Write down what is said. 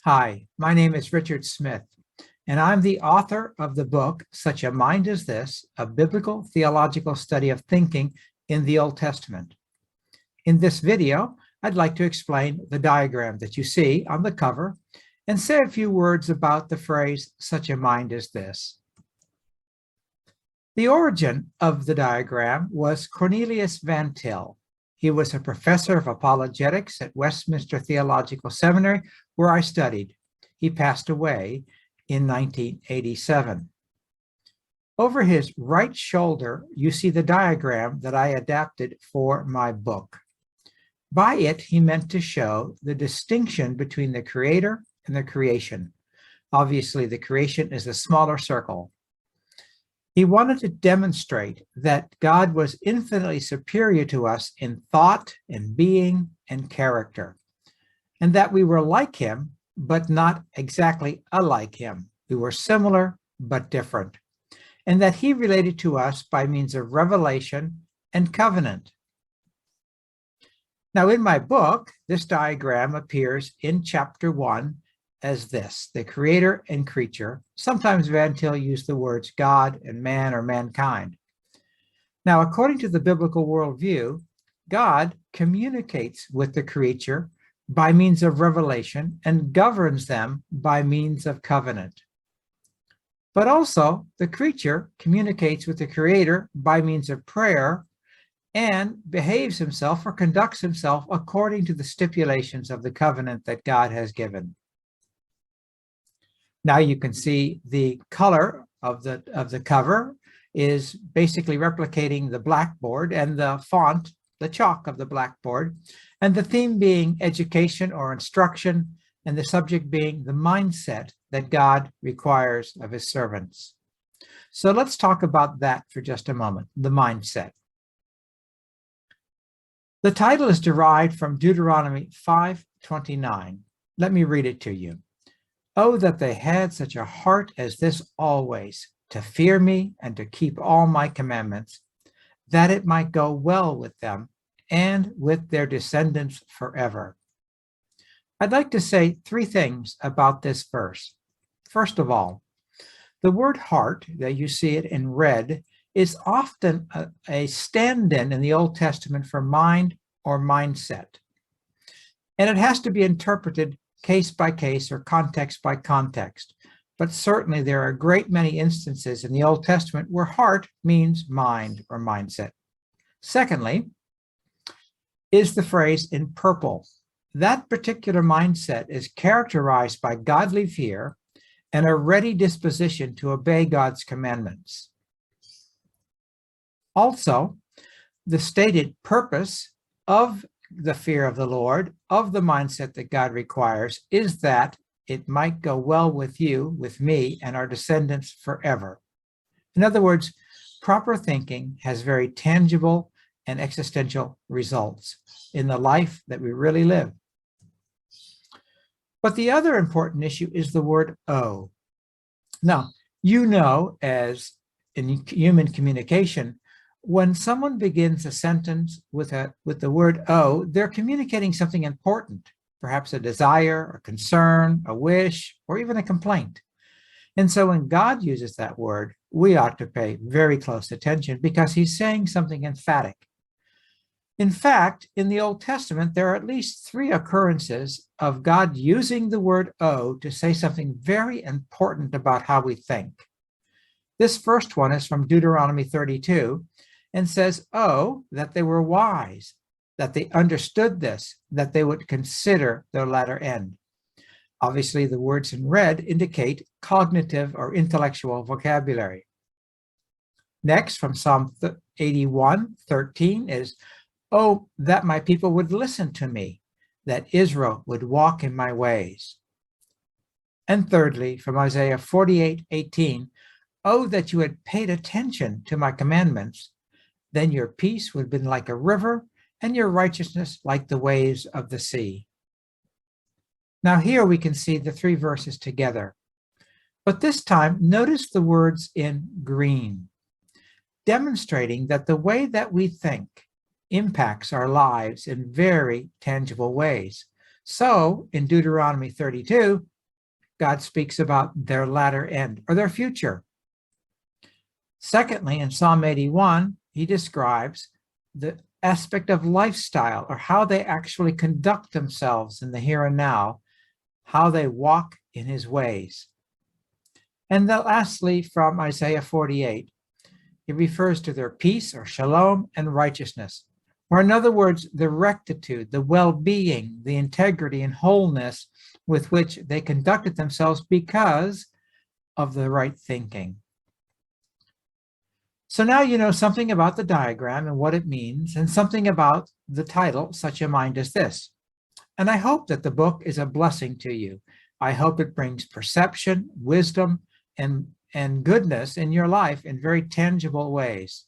Hi, my name is Richard Smith, and I'm the author of the book, Such a Mind as This, a Biblical Theological Study of Thinking in the Old Testament. In this video, I'd like to explain the diagram that you see on the cover and say a few words about the phrase, such a mind as this. The origin of the diagram was Cornelius Van Til. He was a professor of apologetics at Westminster Theological Seminary, where I studied. He passed away in 1987. Over his right shoulder, you see the diagram that I adapted for my book. By it, he meant to show the distinction between the creator and the creation. Obviously, the creation is a smaller circle. He wanted to demonstrate that God was infinitely superior to us in thought and being and character, and that we were like him, but not exactly alike him. We were similar, but different, and that he related to us by means of revelation and covenant. Now, in my book, this diagram appears in chapter 1 as this: the creator and creature. Sometimes Van Til used the words God and man or mankind. Now, according to the biblical worldview, God communicates with the creature by means of revelation and governs them by means of covenant. But also, the creature communicates with the creator by means of prayer and behaves himself or conducts himself according to the stipulations of the covenant that God has given. Now you can see the color of the cover is basically replicating the blackboard, and the font, the chalk of the blackboard, and the theme being education or instruction, and the subject being the mindset that God requires of his servants. So let's talk about that for just a moment, the mindset. The title is derived from Deuteronomy 5:29. Let me read it to you. Oh, that they had such a heart as this always, to fear me and to keep all my commandments, that it might go well with them and with their descendants forever. I'd like to say three things about this verse. First of all, the word heart, that you see it in red, is often a stand-in in the Old Testament for mind or mindset. And it has to be interpreted case by case or context by context. But certainly there are a great many instances in the Old Testament where heart means mind or mindset. Secondly, is the phrase in purple. That particular mindset is characterized by godly fear and a ready disposition to obey God's commandments. Also, the stated purpose of the fear of the Lord, of the mindset that God requires, is that it might go well with you, with me, and our descendants forever. In other words, proper thinking has very tangible and existential results in the life that we really live. But the other important issue is the word "oh." Now, you know, as in human communication, when someone begins a sentence with the word "oh," they're communicating something important, perhaps a desire, a concern, a wish, or even a complaint. And so when God uses that word, we ought to pay very close attention because he's saying something emphatic. In fact, in the Old Testament, there are at least 3 occurrences of God using the word "oh" to say something very important about how we think. This first one is from Deuteronomy 32 and says, "Oh, that they were wise, that they understood this, that they would consider their latter end." Obviously, the words in red indicate cognitive or intellectual vocabulary. Next, from Psalm 81:13 is, "Oh, that my people would listen to me, that Israel would walk in my ways." And thirdly, from Isaiah 48:18, "Oh, that you had paid attention to my commandments, then your peace would have been like a river, and your righteousness like the waves of the sea." Now here we can see the 3 verses together. But this time, notice the words in green, demonstrating that the way that we think impacts our lives in very tangible ways. So in Deuteronomy 32, God speaks about their latter end or their future. Secondly, in Psalm 81, he describes the aspect of lifestyle, or how they actually conduct themselves in the here and now, how they walk in his ways. And then lastly, from Isaiah 48, he refers to their peace or shalom and righteousness, or in other words, the rectitude, the well-being, the integrity and wholeness with which they conducted themselves because of the right thinking. So now you know something about the diagram and what it means, and something about the title, Such a Mind as This. And I hope that the book is a blessing to you. I hope it brings perception, wisdom, and goodness in your life in very tangible ways.